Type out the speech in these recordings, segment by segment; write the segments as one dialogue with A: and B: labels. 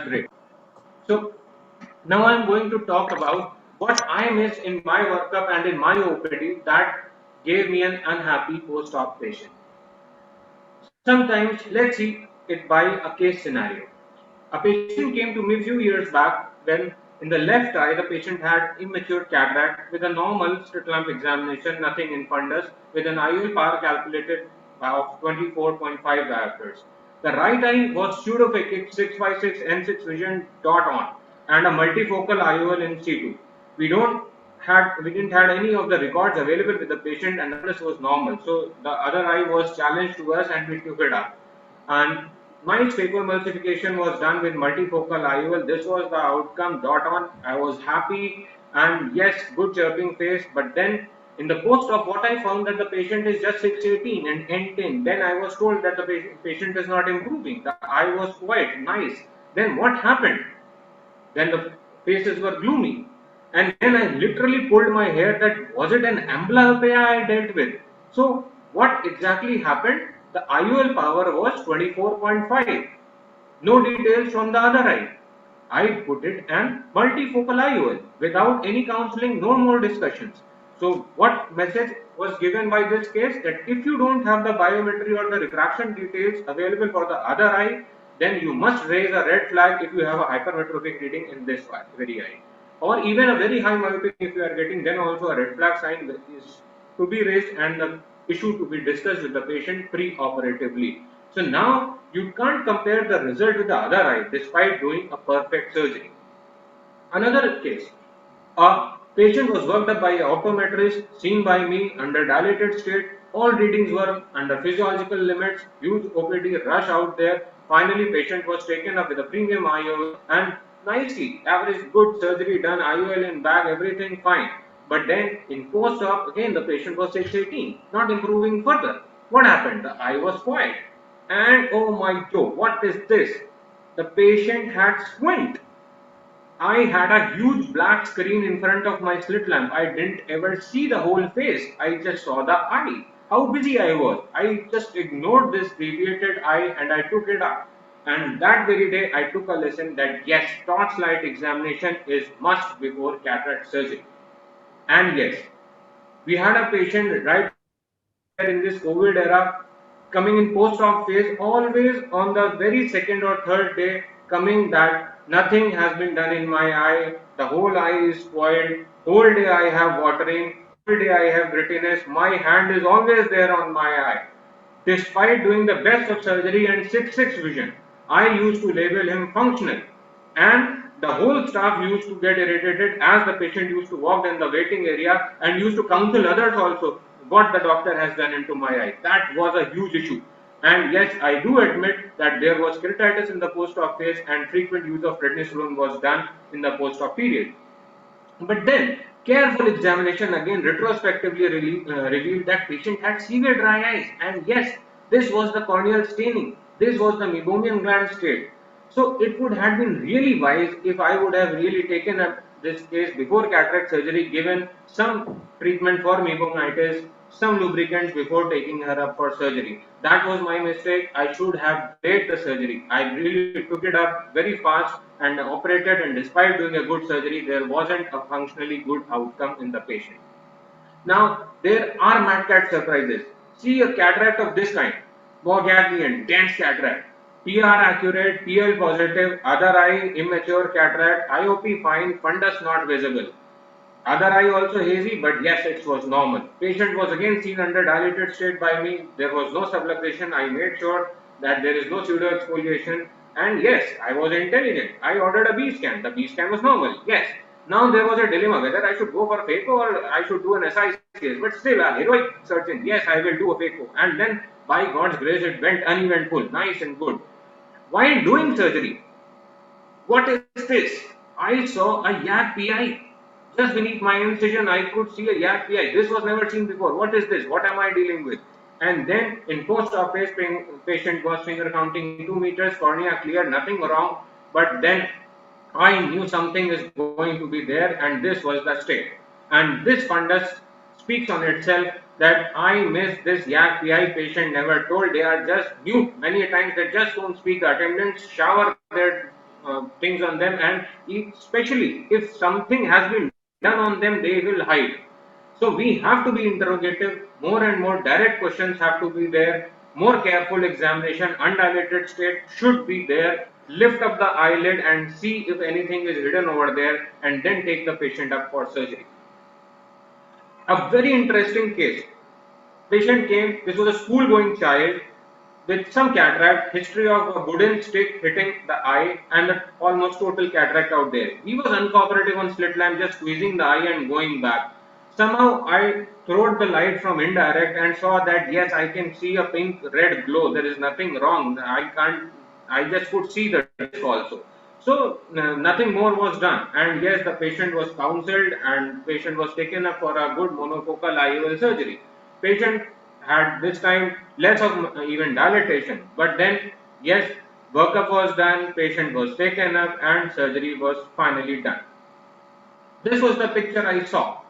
A: great. So now I'm going to talk about what I missed in my workup and in my OPD that gave me an unhappy post-op patient. Sometimes, let's see it by a case scenario. A patient came to me a few years back when in the left eye the patient had immature cataract with a normal slit lamp examination, nothing in fundus, with an IOL power calculated of 24.5 diopters. The right eye was pseudophakic 6x6 N6 vision dot on and a multifocal IOL in C2. We didn't had any of the records available with the patient and the fundus was normal. So the other eye was challenged to us and we took it up. And my phacoemulsification was done with multifocal IOL. This was the outcome dot on. I was happy and yes, good chirping face. But then in the post-op, what I found that the patient is just 618 and N10. Then I was told that the patient is not improving. The eye was quite nice. Then what happened? Then the faces were gloomy. And then I literally pulled my hair that was it an amblyopia I dealt with. So what exactly happened? The IOL power was 24.5. No details from the other eye. I put it an multifocal IOL without any counseling, no more discussions. So what message was given by this case? That if you don't have the biometry or the refraction details available for the other eye, then you must raise a red flag if you have a hypermetropic reading in this very eye. Or even a very high myopic if you are getting, then also a red flag sign is to be raised and the issue to be discussed with the patient pre-operatively. So now you can't compare the result with the other eye despite doing a perfect surgery. Another case, a patient was worked up by an optometrist, seen by me under dilated state. All readings were under physiological limits, huge OPD rush out there. Finally, patient was taken up with a premium IOL and nicely, average good surgery done, IOL in bag, everything fine. But then in post-op, again the patient was 618, not improving further. What happened? The eye was quiet. And oh my Joe, what is this? The patient had squint. I had a huge black screen in front of my slit lamp. I didn't ever see the whole face. I just saw the eye. How busy I was. I just ignored this deviated eye and I took it up. And that very day I took a lesson that yes, torchlight examination is must before cataract surgery. And yes, we had a patient right in this COVID era coming in post-op phase, always on the very second or third day coming that nothing has been done in my eye, the whole eye is spoiled, whole day I have watering, whole day I have grittiness, my hand is always there on my eye. Despite doing the best of surgery and 6-6 vision, I used to label him functional. And the whole staff used to get irritated as the patient used to walk in the waiting area and used to counsel others also what the doctor has done into my eye. That was a huge issue. And yes, I do admit that there was keratitis in the post-op phase and frequent use of prednisolone was done in the post-op period. But then, careful examination again retrospectively revealed that patient had severe dry eyes. And yes, this was the corneal staining. This was the meibomian gland state. So it would have been really wise if I would have really taken up this case before cataract surgery, given some treatment for meibominitis, some lubricants before taking her up for surgery. That was my mistake. I should have delayed the surgery. I really took it up very fast and operated, and despite doing a good surgery, there wasn't a functionally good outcome in the patient. Now, there are mad cat surprises. See a cataract of this kind, Morganian, dense cataract, PR accurate, PL positive, other eye immature cataract, IOP fine, fundus not visible. Other eye also hazy, but yes, it was normal. Patient was again seen under dilated state by me. There was no subluxation. I made sure that there is no pseudo exfoliation. And yes, I was intelligent. I ordered a B scan. The B scan was normal. Yes. Now there was a dilemma whether I should go for a phaco or I should do an SI case. But still, a heroic surgeon. Yes, I will do a phaco. And then, by God's grace, it went uneventful, nice and good. While doing surgery, what is this? I saw a YAG PI. Just beneath my incision, I could see a YAG PI. This was never seen before. What is this? What am I dealing with? And then in post-op phase, patient was finger counting 2 meters, cornea clear, nothing wrong. But then I knew something is going to be there, and this was the state. And this fundus speaks on itself that I miss this YAG PI patient never told. They are just mute. Many times they just don't speak. The attendants shower their things on them, and especially if something has been done on them, they will hide. So we have to be interrogative, more and more direct questions have to be there, more careful examination, undilated state should be there. Lift up the eyelid and see if anything is hidden over there, and then take the patient up for surgery. A very interesting case. Patient came, this was a school going child with some cataract, history of a wooden stick hitting the eye, and almost total cataract out there. He was uncooperative on slit lamp, just squeezing the eye and going back. Somehow I throwed the light from indirect and saw that yes, I can see a pink red glow. There is nothing wrong. I just could see the disc also. So nothing more was done, and yes, the patient was counseled and patient was taken up for a good monofocal IOL surgery. Patient had this time less of even dilatation, but then yes, workup was done, patient was taken up, and surgery was finally done. This was the picture I saw.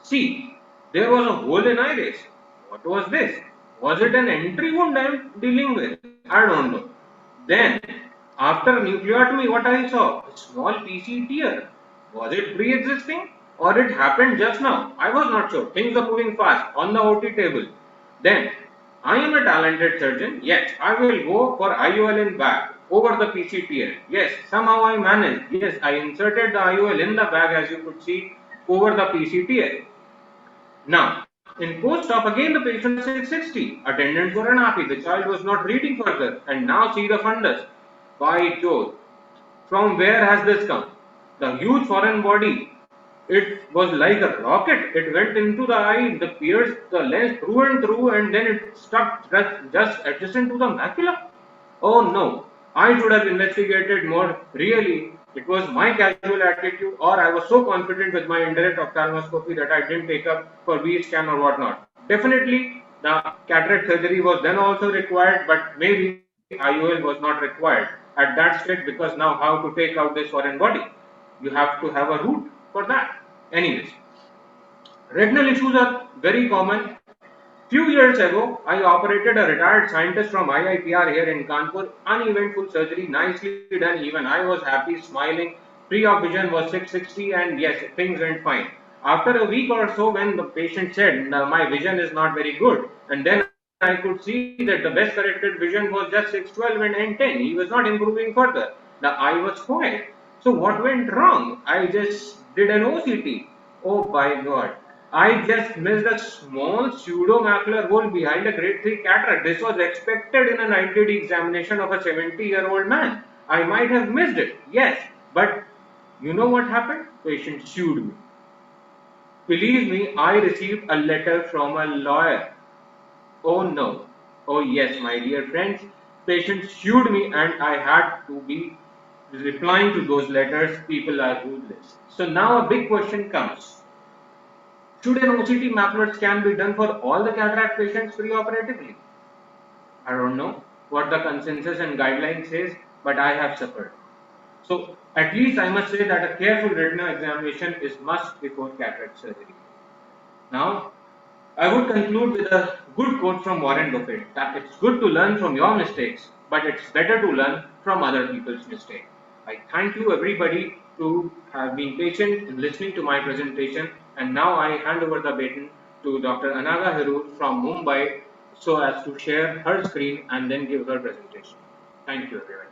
A: See, there was a hole in iris. What was this? Was it an entry wound I am dealing with? I don't know. Then, after nucleotomy, what I saw? A small PC tear. Was it pre-existing or it happened just now? I was not sure. Things are moving fast on the OT table. Then, I am a talented surgeon. Yes, I will go for IOL in back over the PCTL. Yes, somehow I managed. Yes, I inserted the IOL in the bag as you could see over the PCTL. Now, in post-op, again the patient was 660. Attendants were unhappy. The child was not reading further. And now see the fundus. By Jove, from where has this come? The huge foreign body. It was like a rocket. It went into the eye, the pierced the lens through and through, and then it stuck just adjacent to the macula. Oh no, I should have investigated more. Really, it was my casual attitude, or I was so confident with my indirect ophthalmoscopy that I didn't take up for V scan or whatnot. Definitely, the cataract surgery was then also required, but maybe IOL was not required at that stage because now how to take out this foreign body? You have to have a route for that. Anyways, retinal issues are very common. Few years ago, I operated a retired scientist from IIPR here in Kanpur. Uneventful surgery, nicely done. Even I was happy, smiling. Pre-op vision was 660, and yes, things went fine. After a week or so, when the patient said, "My vision is not very good," and then I could see that the best corrected vision was just 612 and N10. He was not improving further. The eye was spoiled. So what went wrong? I just did an OCT. Oh by God. I just missed a small pseudomacular hole behind a grade 3 cataract. This was expected in a 90-day examination of a 70-year-old man. I might have missed it, yes, but you know what happened? Patient sued me. Believe me, I received a letter from a lawyer. Oh no. Oh yes, my dear friends, patient sued me and I had to be replying to those letters. People are ruthless. So now a big question comes. Should an OCT macular scan be done for all the cataract patients preoperatively? I don't know what the consensus and guidelines says, but I have suffered. So at least I must say that a careful retina examination is must before cataract surgery. Now, I would conclude with a good quote from Warren Buffett that it's good to learn from your mistakes, but it's better to learn from other people's mistakes. I thank you everybody to have been patient in listening to my presentation, and now I hand over the baton to Dr. Anaga Hirur from Mumbai so as to share her screen and then give her presentation. Thank you everyone.